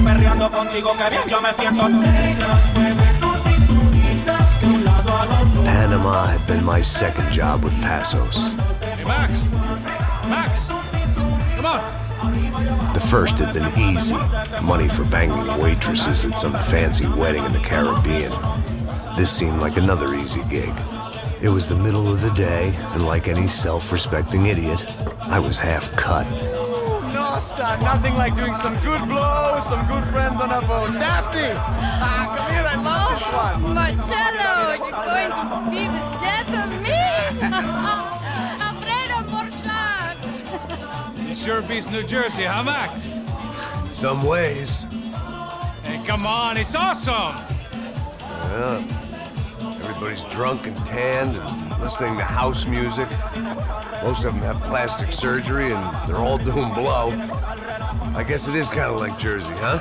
perreando contigo, que bien yo me siento. Mueve tu cinturita de un lado al otro. Panama had been my second job with Passos. Hey, Max! Max! Come on! The first had been easy. Money for banging waitresses at some fancy wedding in the Caribbean. This seemed like another easy gig. It was the middle of the day, and like any self-respecting idiot, I was half cut. No, son, nothing like doing some good blows, some good friends on a boat. Daphne! Come here, I love this one. Marcello, you're going to be the death of me? Afraid of more sharks. It sure beats New Jersey, huh, Max? Some ways. Hey, come on, it's awesome! Yeah. Everybody's drunk and tanned and listening to house music. Most of them have plastic surgery and they're all doing blow. I guess it is kind of like Jersey, huh?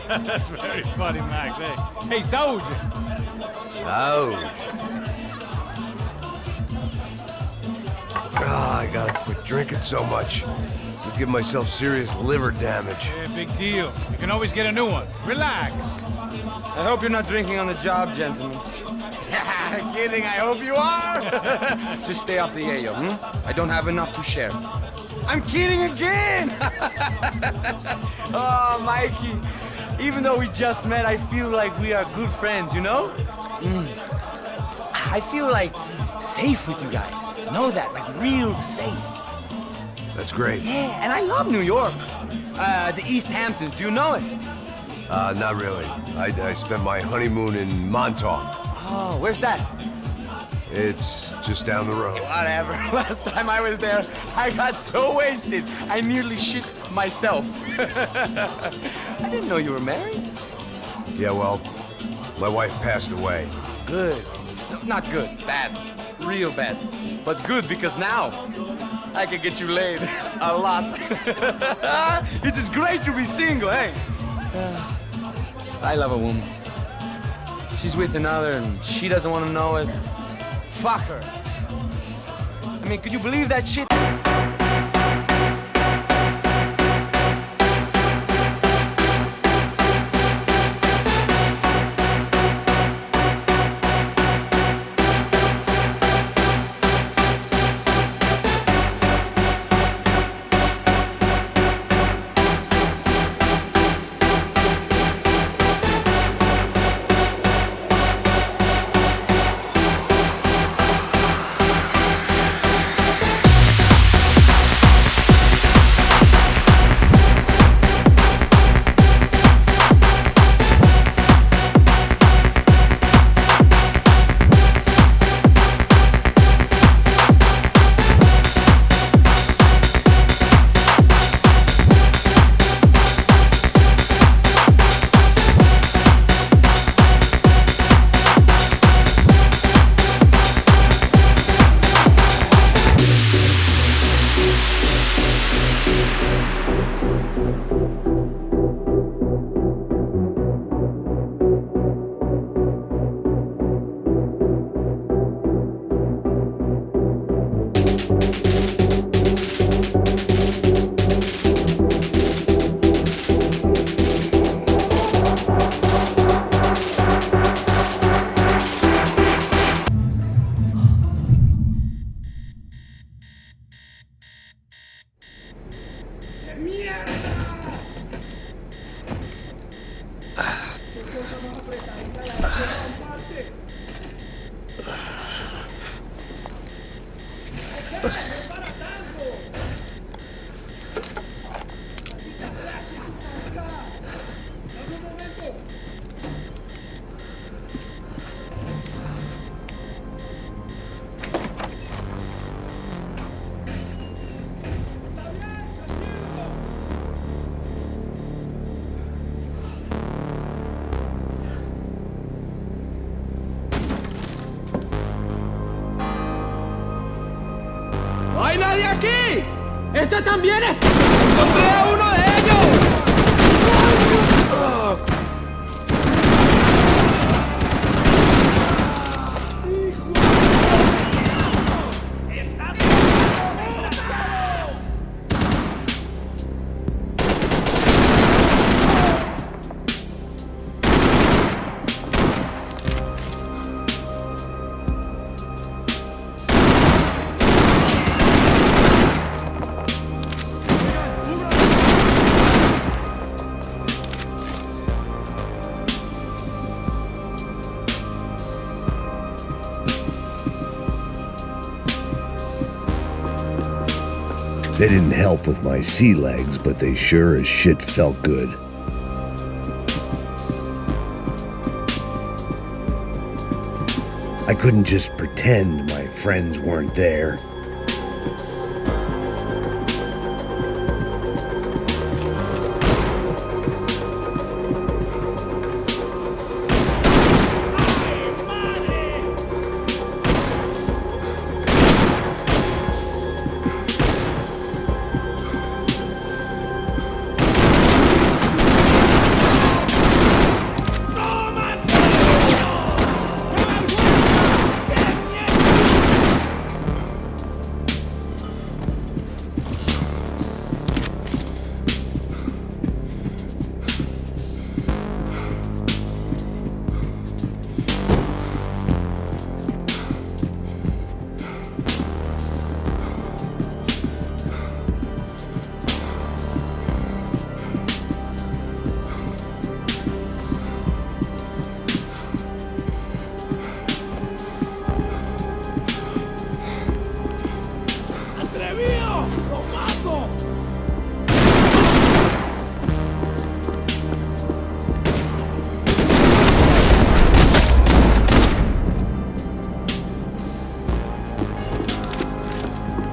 That's very funny, Max. Hey, Saúde! Oh. I gotta quit drinking so much. I'll give myself serious liver damage. Yeah, big deal. You can always get a new one. Relax. I hope you're not drinking on the job, gentlemen. Kidding, I hope you are. Just stay off the yayo, I don't have enough to share. I'm kidding again! Oh, Mikey, even though we just met, I feel like we are good friends, you know? I feel like safe with you guys. Know that, like real safe. That's great. Yeah, and I love New York. The East Hamptons, do you know it? Not really. I spent my honeymoon in Montauk. Oh, where's that? It's just down the road. Whatever. Last time I was there, I got so wasted, I nearly shit myself. I didn't know you were married. Yeah, well, my wife passed away. Good. No, not good. Bad. Real bad. But good because now I can get you laid a lot. It is great to be single, hey? I love a woman. She's with another and she doesn't want to know it. Fuck her. I mean, could you believe that shit? ¡No hay nadie aquí! ¡Este también es! ¡Encontré a uno de ellos! They didn't help with my sea legs, but they sure as shit felt good. I couldn't just pretend my friends weren't there.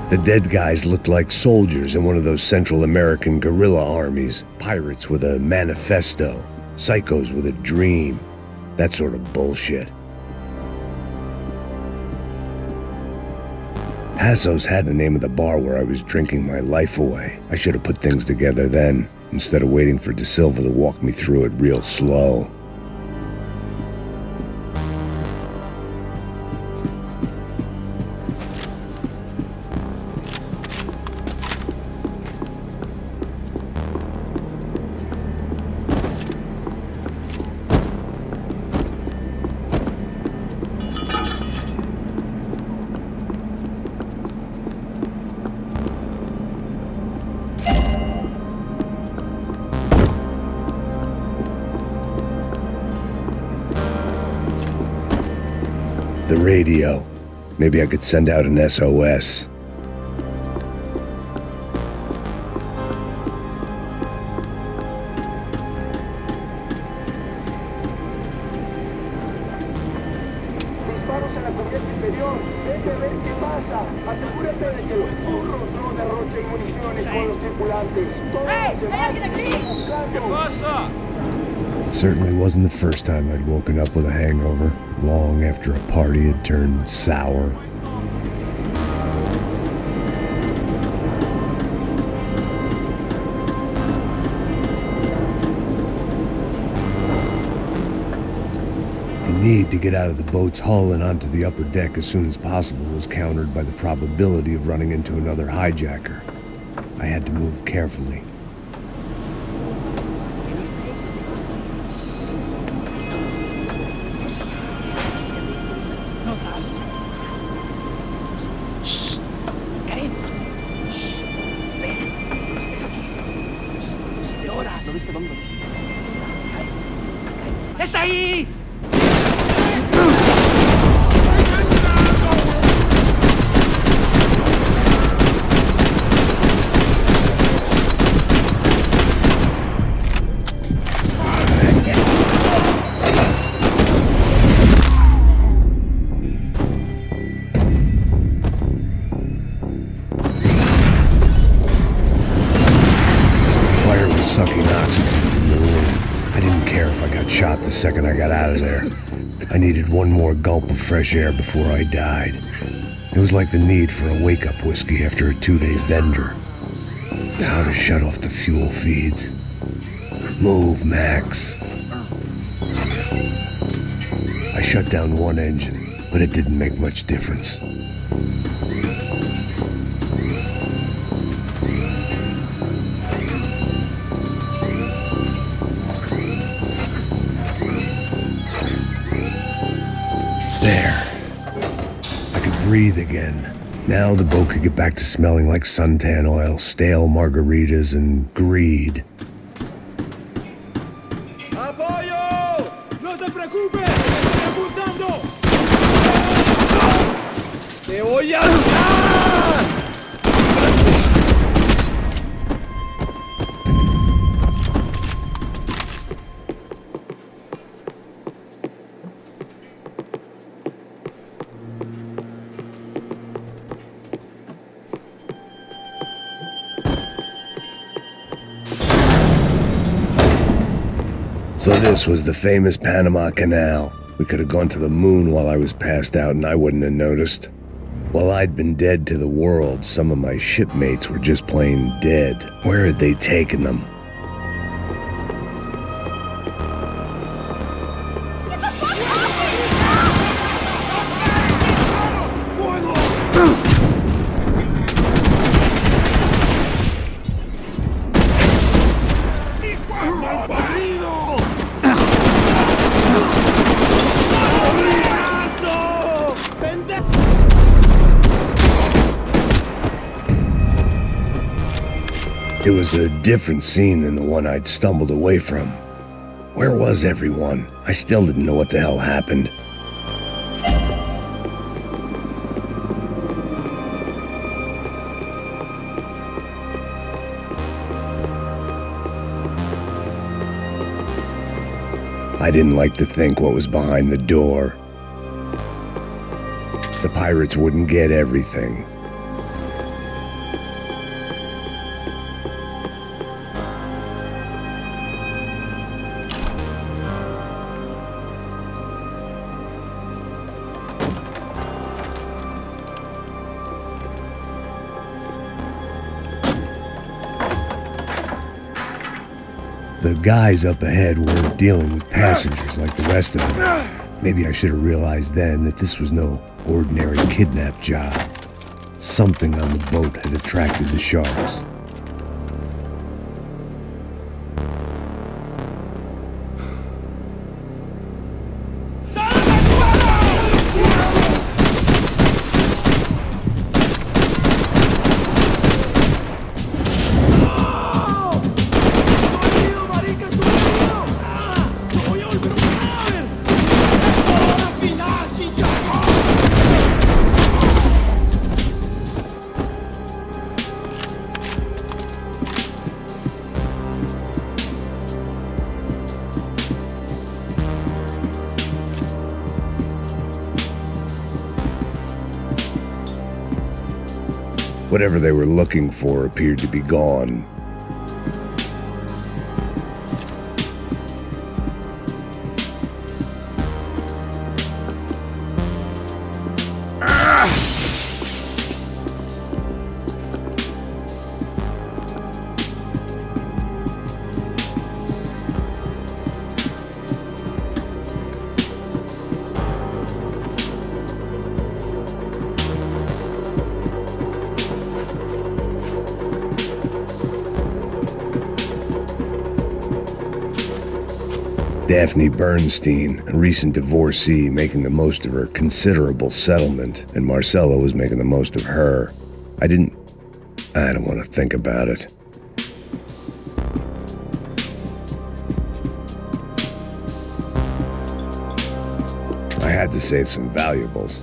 The dead guys looked like soldiers in one of those Central American guerrilla armies. Pirates with a manifesto, psychos with a dream, that sort of bullshit. Passo's had the name of the bar where I was drinking my life away. I should have put things together then, instead of waiting for De Silva to walk me through it real slow. The radio. Maybe I could send out an SOS. Disparos en la cubierta inferior. Vete a ver qué pasa. Asegúrate de que los burros no derrochen municiones con los tripulantes. Todos los demás siguen buscando. It certainly wasn't the first time I'd woken up with a hangover, long after a party had turned sour. The need to get out of the boat's hull and onto the upper deck as soon as possible was countered by the probability of running into another hijacker. I had to move carefully. ¡Está ahí! Fire was sucking oxygen from the room. I didn't care if I got shot the second I got out of there. I needed one more gulp of fresh air before I died. It was like the need for a wake-up whiskey after a 2-day bender. How to shut off the fuel feeds. Move, Max. I shut down one engine, but it didn't make much difference. There. I could breathe again. Now the boat could get back to smelling like suntan oil, stale margaritas, and greed. ¡Apoyo! ¡No se preocupe! ¡Estoy apuntando! ¡Te voy a dar! So this was the famous Panama Canal. We could have gone to the moon while I was passed out and I wouldn't have noticed. While I'd been dead to the world, some of my shipmates were just plain dead. Where had they taken them? It was a different scene than the one I'd stumbled away from. Where was everyone? I still didn't know what the hell happened. I didn't like to think what was behind the door. The pirates wouldn't get everything. The guys up ahead weren't dealing with passengers like the rest of them. Maybe I should have realized then that this was no ordinary kidnap job. Something on the boat had attracted the sharks. Whatever they were looking for appeared to be gone. Daphne Bernstein, a recent divorcee, making the most of her considerable settlement, and Marcella was making the most of her. I don't want to think about it. I had to save some valuables.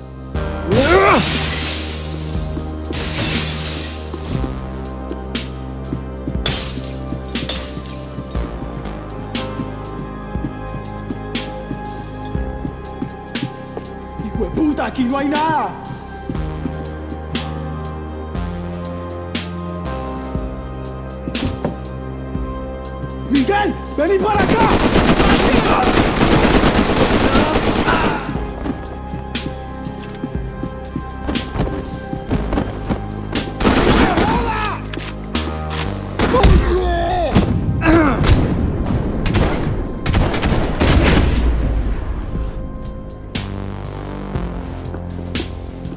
¡Puta, aquí no hay nada! ¡Miguel! ¡Vení para acá!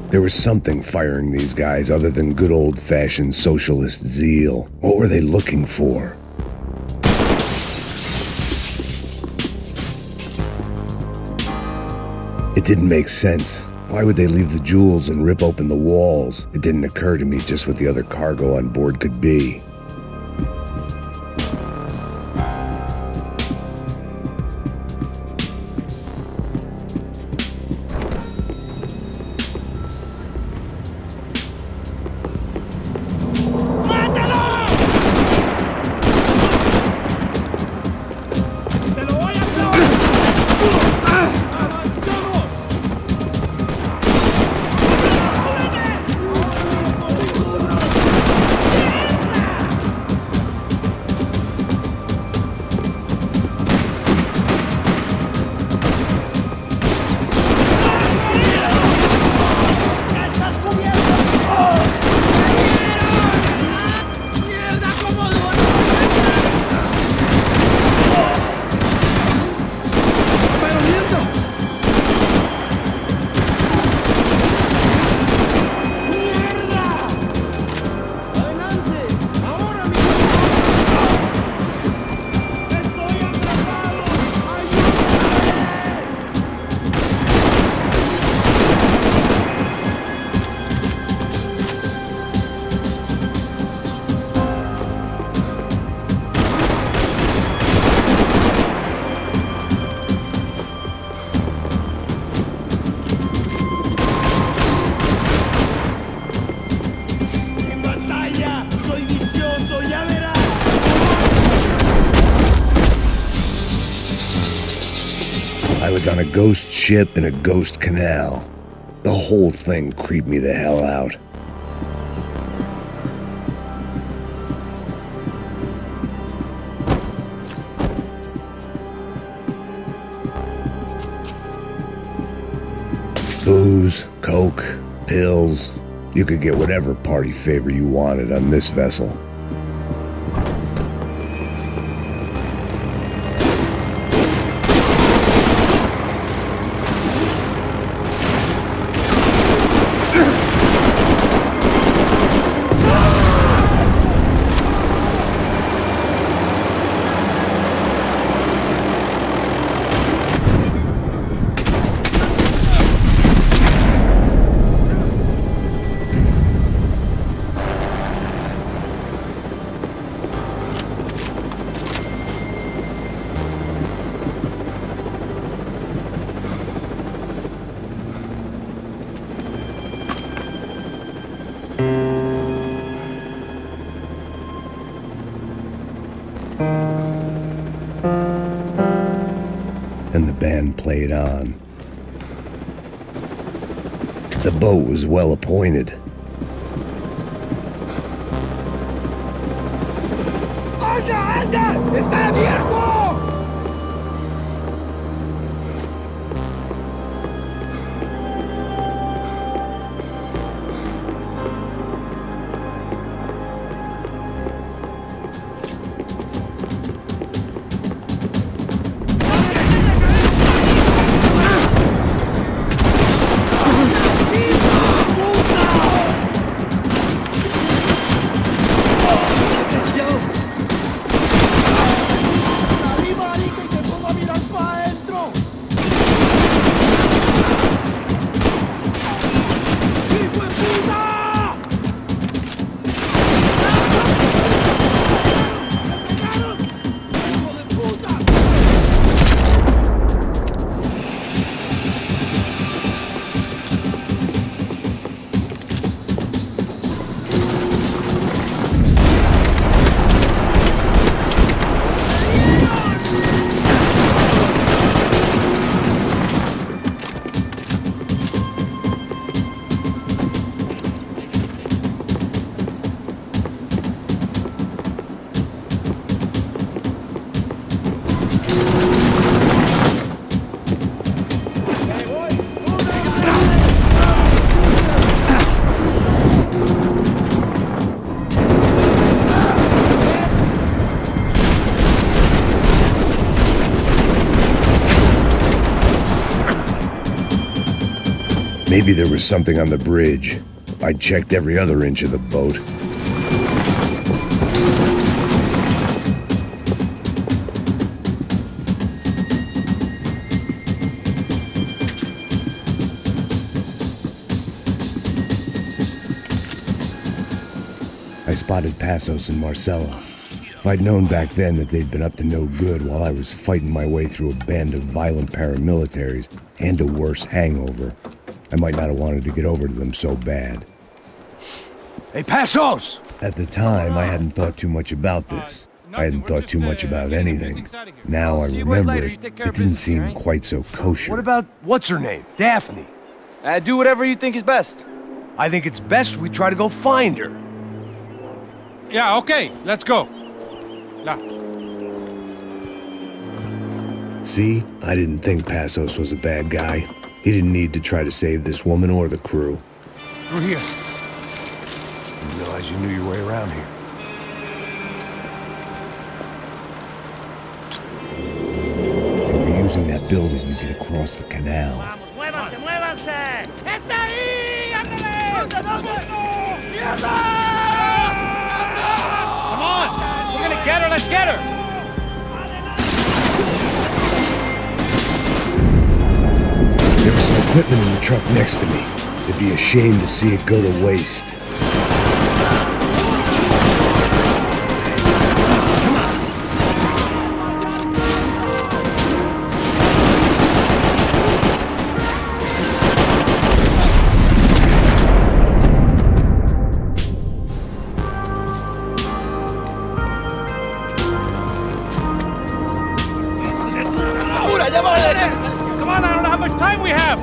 There was something firing these guys other than good old-fashioned socialist zeal. What were they looking for? It didn't make sense. Why would they leave the jewels and rip open the walls? It didn't occur to me just what the other cargo on board could be. I was on a ghost ship in a ghost canal. The whole thing creeped me the hell out. Booze, coke, pills. You could get whatever party favor you wanted on this vessel. And the band played on. The boat was well appointed. ¡Anda, anda! ¡Está abierto! Maybe there was something on the bridge. I checked every other inch of the boat. I spotted Passos and Marcella. If I'd known back then that they'd been up to no good while I was fighting my way through a band of violent paramilitaries and a worse hangover, I might not have wanted to get over to them so bad. Hey, Passos! At the time, I hadn't thought too much about this. I hadn't thought too much about anything. Now I remember it didn't seem quite so kosher. What about what's-her-name? Daphne? Do whatever you think is best. I think it's best we try to go find her. Yeah, okay, let's go. See? I didn't think Passos was a bad guy. He didn't need to try to save this woman or the crew. Through here. Didn't realize you knew your way around here. They were using that building to get across the canal. ¡Vamos, muévanse, muévanse! ¡Está ahí! ¡Ándale! ¡Mierda! Come on! We're gonna get her, let's get her! There was some equipment in the truck next to me. It'd be a shame to see it go to waste. ¡Ahora, ya va a la derecha! Come on, I don't know how much time we have!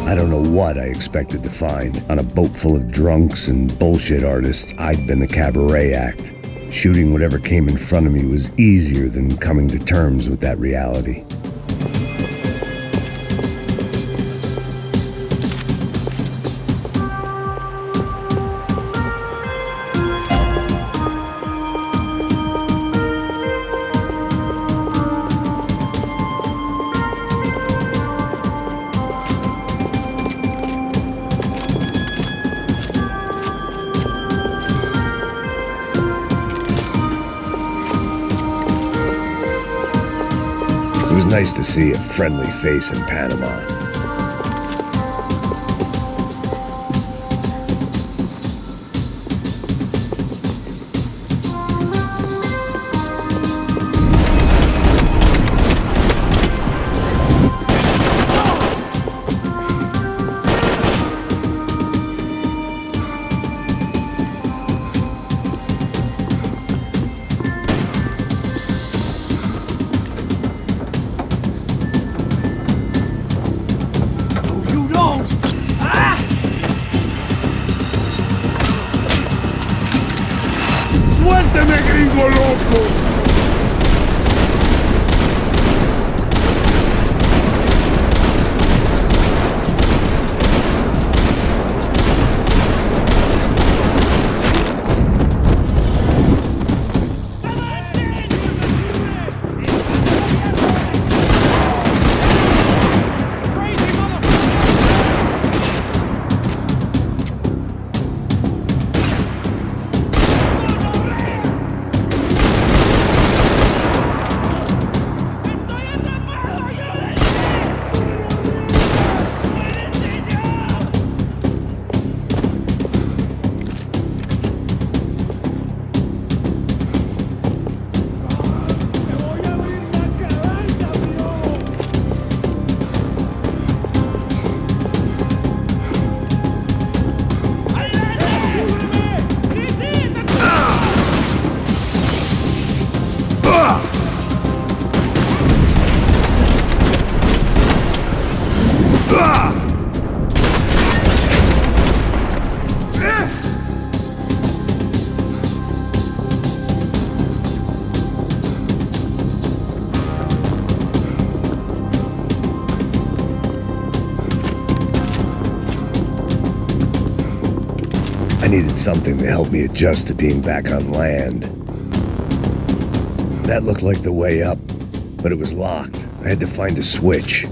I don't know what I expected to find. On a boat full of drunks and bullshit artists, I'd been the cabaret act. Shooting whatever came in front of me was easier than coming to terms with that reality. It was nice to see a friendly face in Panama. ¡Suélteme, gringo loco! I needed something to help me adjust to being back on land. That looked like the way up, but it was locked. I had to find a switch.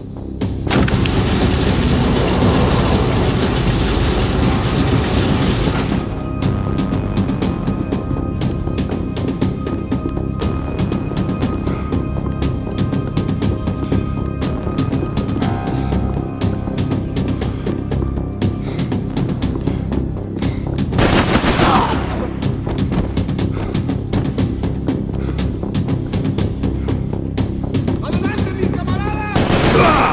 ¡Adelante, mis camaradas!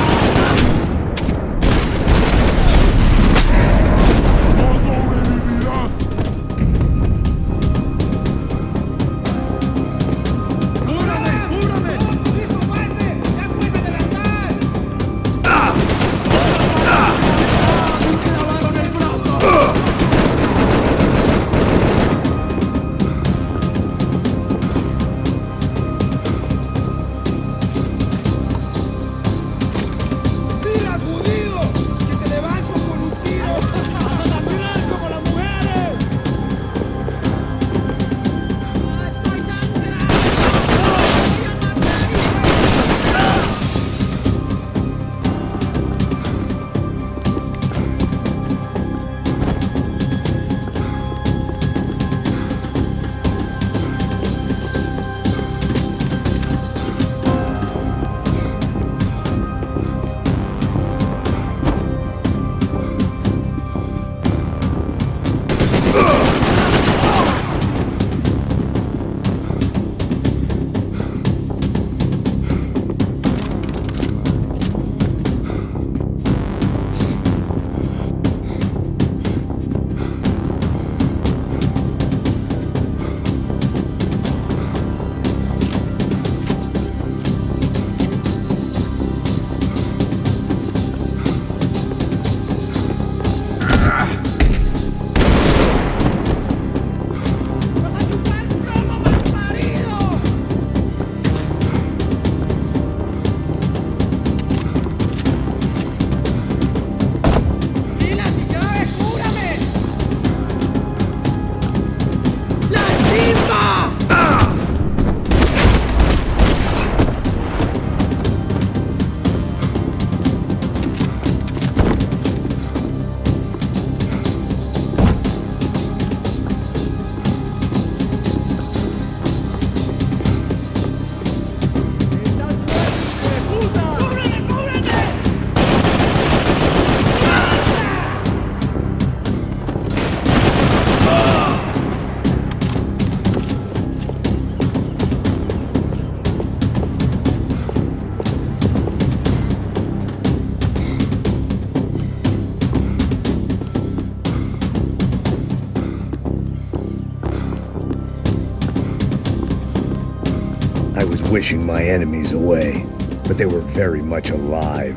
wishing my enemies away, but they were very much alive.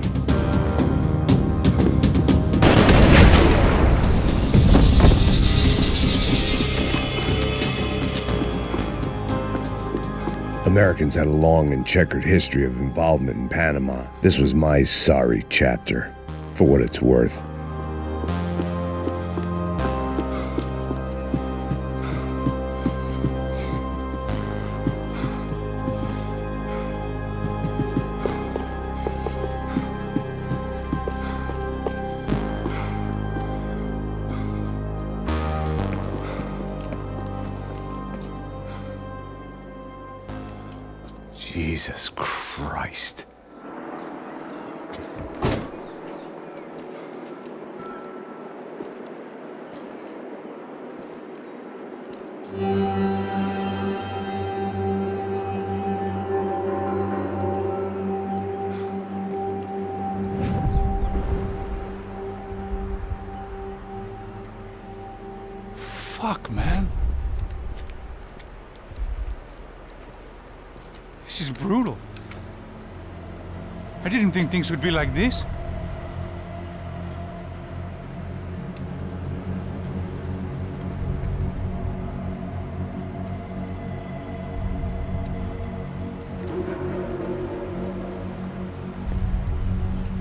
Americans had a long and checkered history of involvement in Panama. This was my sorry chapter, for what it's worth. Jesus Christ. Fuck, man. This is brutal. I didn't think things would be like this.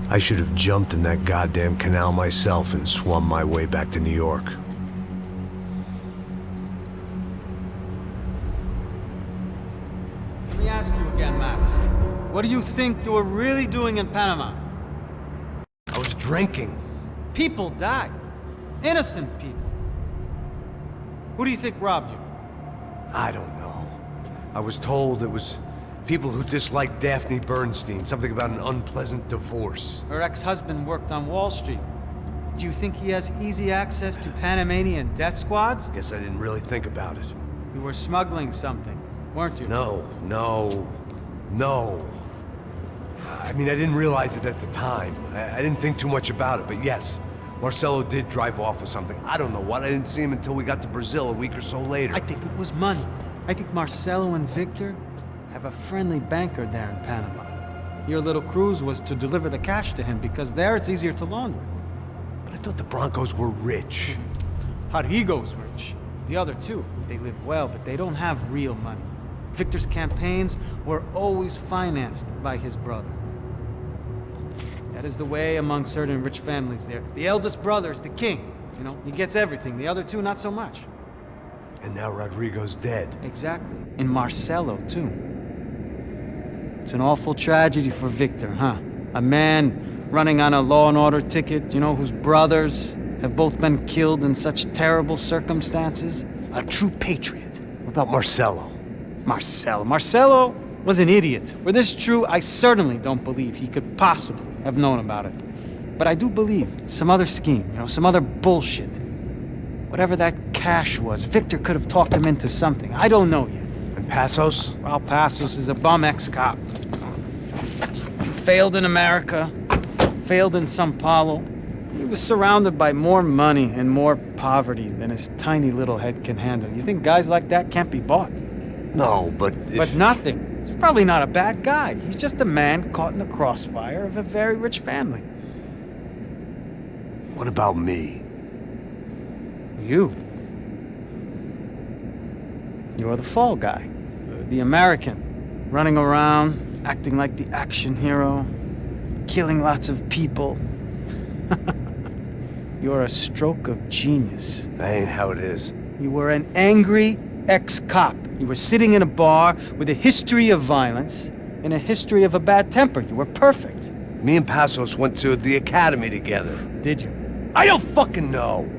I should have jumped in that goddamn canal myself and swum my way back to New York. Let me ask you again, Max. What do you think you were really doing in Panama? I was drinking. People died. Innocent people. Who do you think robbed you? I don't know. I was told it was people who disliked Daphne Bernstein, something about an unpleasant divorce. Her ex-husband worked on Wall Street. Do you think he has easy access to Panamanian death squads? Guess I didn't really think about it. You were smuggling something, weren't you? No. I mean, I didn't realize it at the time. I didn't think too much about it, but yes, Marcelo did drive off with something. I don't know what. I didn't see him until we got to Brazil a week or so later. I think it was money. I think Marcelo and Victor have a friendly banker there in Panama. Your little cruise was to deliver the cash to him because there it's easier to launder. But I thought the Broncos were rich. Rodrigo's rich. The other two, they live well, but they don't have real money. Victor's campaigns were always financed by his brother. That is the way among certain rich families there. The eldest brother is the king. You know, he gets everything. The other two, not so much. And now Rodrigo's dead. Exactly. And Marcelo, too. It's an awful tragedy for Victor, huh? A man running on a law and order ticket, you know, whose brothers have both been killed in such terrible circumstances. A true patriot. What about Marcelo? Marcelo was an idiot. Were this true, I certainly don't believe he could possibly have known about it. But I do believe some other scheme, you know, some other bullshit. Whatever that cash was, Victor could have talked him into something. I don't know yet. And Passos? Well, Passos is a bum ex-cop. Failed in America, failed in São Paulo. He was surrounded by more money and more poverty than his tiny little head can handle. You think guys like that can't be bought? No, but if... But nothing. He's probably not a bad guy. He's just a man caught in the crossfire of a very rich family. What about me? You. You're the fall guy. The American. Running around, acting like the action hero. Killing lots of people. You're a stroke of genius. That ain't how it is. You were an angry ex-cop. You were sitting in a bar with a history of violence and a history of a bad temper. You were perfect. Me and Passos went to the academy together. Did you? I don't fucking know.